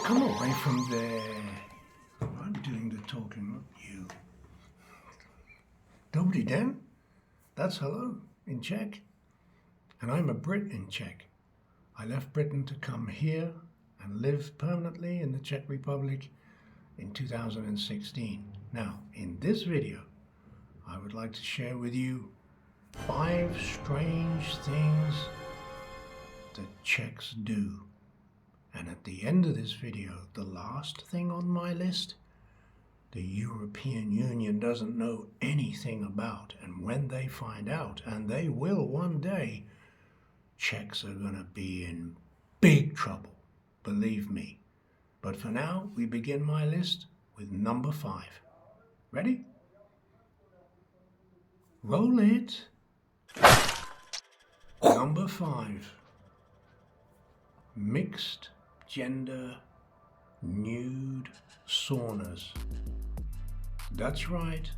Come away from there. I'm doing the talking, not you. Dobrý den. That's hello in Czech. And I'm a Brit in Czech. I left Britain to come here and live permanently in the Czech Republic in 2016. Now, in this video, I would like to share with you 5 strange things that Czechs do. And at the end of this video, the last thing on my list, the European Union doesn't know anything about. And when they find out, and they will one day, Czechs are going to be in big trouble, believe me. But for now, we begin my list with number 5. Ready? Roll it. Number 5. Mixed gender nude saunas. That's right.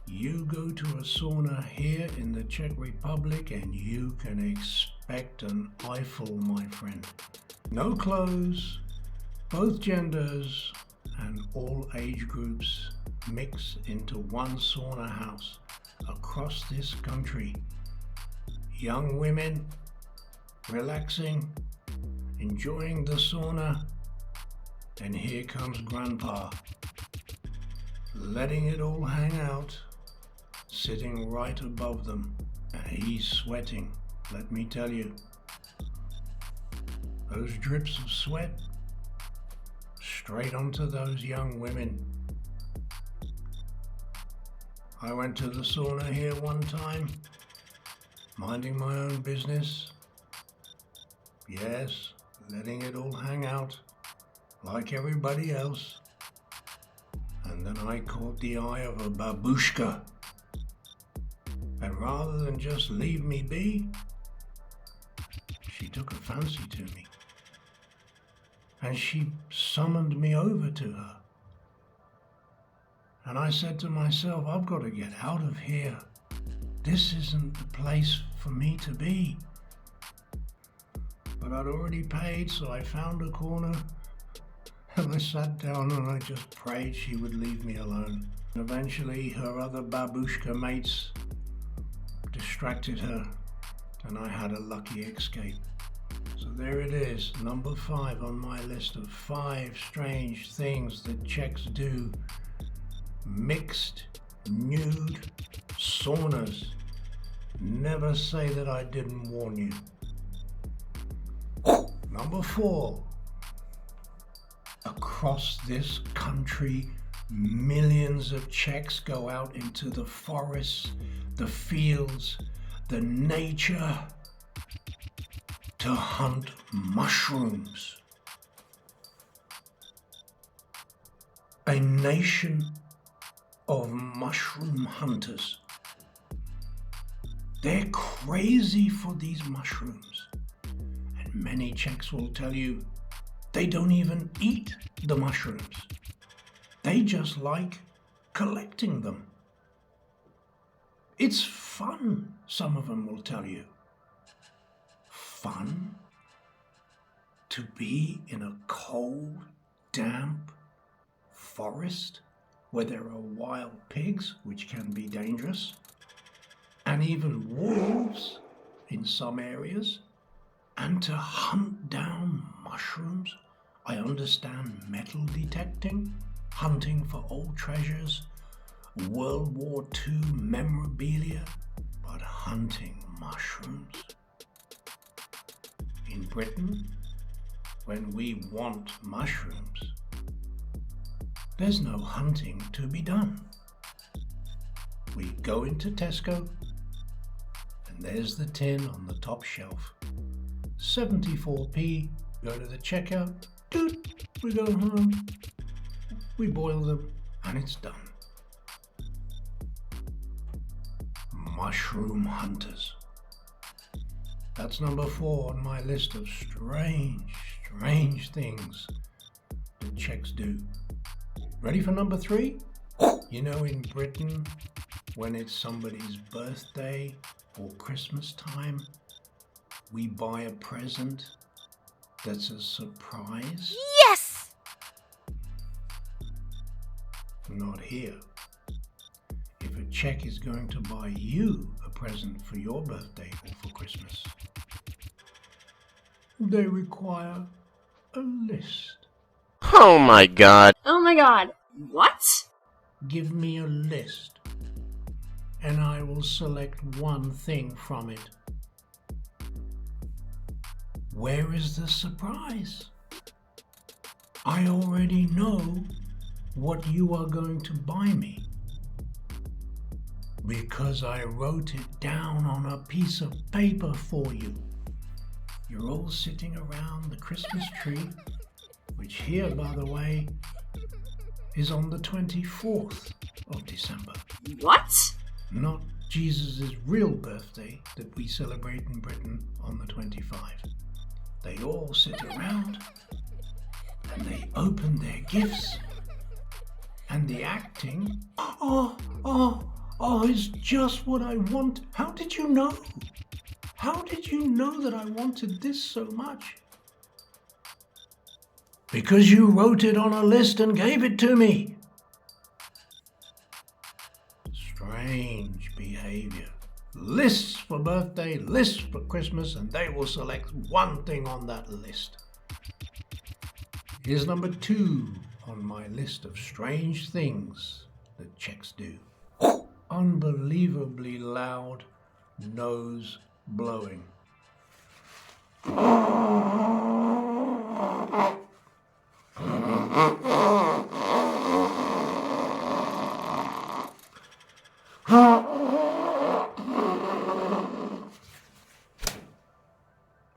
You go to a sauna here in the Czech Republic and you can expect an eyeful, my friend. No clothes, both genders and all age groups mix into one sauna house across this country. Young women relaxing, enjoying the sauna, and here comes Grandpa, letting it all hang out, sitting right above them, and he's sweating, let me tell you. Those drips of sweat straight onto those young women. I went to the sauna here one time, minding my own business. Yes, letting it all hang out like everybody else. And then I caught the eye of a babushka. And rather than just leave me be, she took a fancy to me. And she summoned me over to her. And I said to myself, I've got to get out of here. This isn't the place for me to be. But I'd already paid, so I found a corner and I sat down and I just prayed she would leave me alone. And eventually her other babushka mates distracted her and I had a lucky escape. So there it is, number 5 on my list of 5 strange things that Czechs do. Mixed nude saunas. Never say that I didn't warn you. Number 4. Across this country, millions of Czechs go out into the forests, the fields, the nature to hunt mushrooms. A nation of mushroom hunters. They're crazy for these mushrooms. And many Czechs will tell you they don't even eat the mushrooms. They just like collecting them. It's fun, some of them will tell you. Fun to be in a cold, damp forest where there are wild pigs, which can be dangerous, and even wolves in some areas, and to hunt down mushrooms. I understand metal detecting, hunting for old treasures, World War II memorabilia, but hunting mushrooms? In Britain, when we want mushrooms, there's no hunting to be done. We go into Tesco, and there's the tin on the top shelf. 74p, go to the checkout, doot, we go home, we boil them, and it's done. Mushroom hunters. That's number 4 on my list of strange things that Czechs do. Ready for number 3? You know, in Britain, when it's somebody's birthday or Christmas time, we buy a present that's a surprise. Yes! not here. If a Czech is going to buy you a present for your birthday or for Christmas, they require a list. Oh my god. Oh my god. What? Give me a list, and I will select one thing from it. Where is the surprise? I already know what you are going to buy me, because I wrote it down on a piece of paper for you. You're all sitting around the Christmas tree, which here, by the way, is on the 24th of December. What? Not Jesus' real birthday that we celebrate in Britain on the 25th. They all sit around and they open their gifts, and the acting, it's just what I want. How did you know? How did you know that I wanted this so much? Because you wrote it on a list and gave it to me. Strange behavior. Lists for birthday, lists for Christmas, and they will select one thing on that list. Here's number 2 on my list of strange things that Czechs do. Unbelievably loud nose blowing.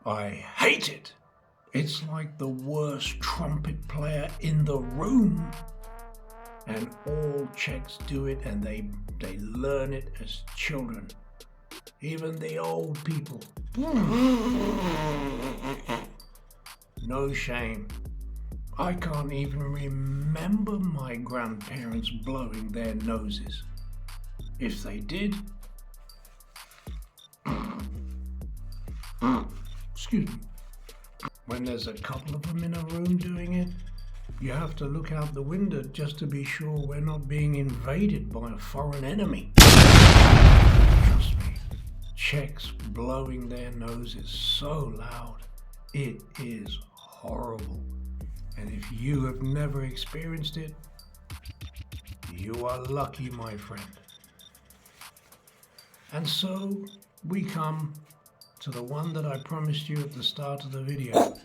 I hate it. It's like the worst trumpet player in the room. And all Czechs do it, and they learn it as children. Even the old people. No shame. I can't even remember my grandparents blowing their noses. If they did, excuse me, when there's a couple of them in a room doing it, you have to look out the window just to be sure we're not being invaded by a foreign enemy. Trust me, Czechs blowing their noses so loud, it is horrible. And if you have never experienced it, you are lucky, my friend. And so we come to the one that I promised you at the start of the video.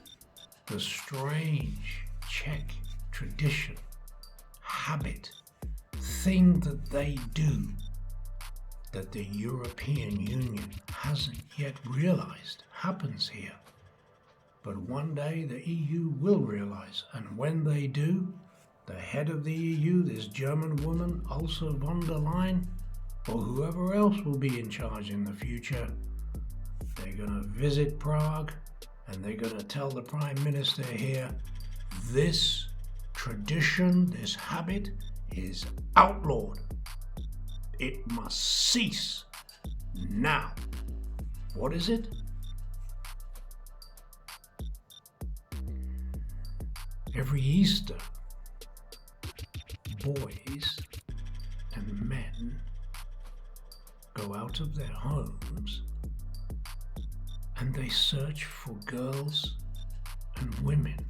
The strange Czech tradition, habit, thing that they do that the European Union hasn't yet realized happens here. But one day the EU will realize, and when they do, the head of the EU, this German woman, Ursula von der Leyen, or whoever else will be in charge in the future, they're going to visit Prague and they're going to tell the Prime Minister here, this tradition, this habit is outlawed. It must cease now. What is it? Every Easter, boys and men go out of their homes and they search for girls and women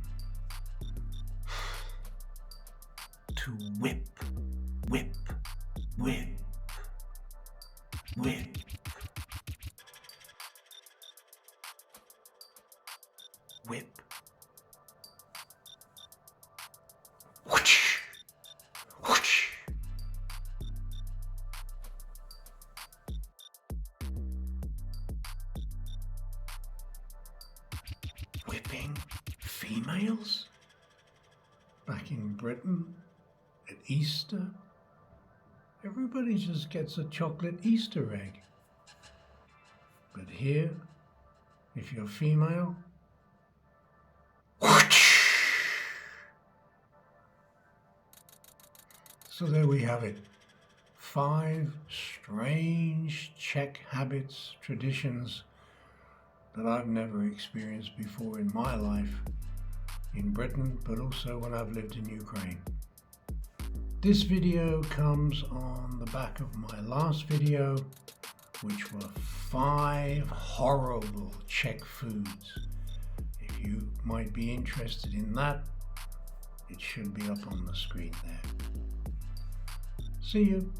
to whip, whip, whip, whip. Whip. Whoosh, whoosh. Whipping females? Back in Britain, at Easter, everybody just gets a chocolate Easter egg. But here, if you're female, so there we have it. 5 strange Czech habits, traditions that I've never experienced before in my life in Britain, but also when I've lived in Ukraine. This video comes on the back of my last video, which were 5 horrible Czech foods. If you might be interested in that, it should be up on the screen there. See you.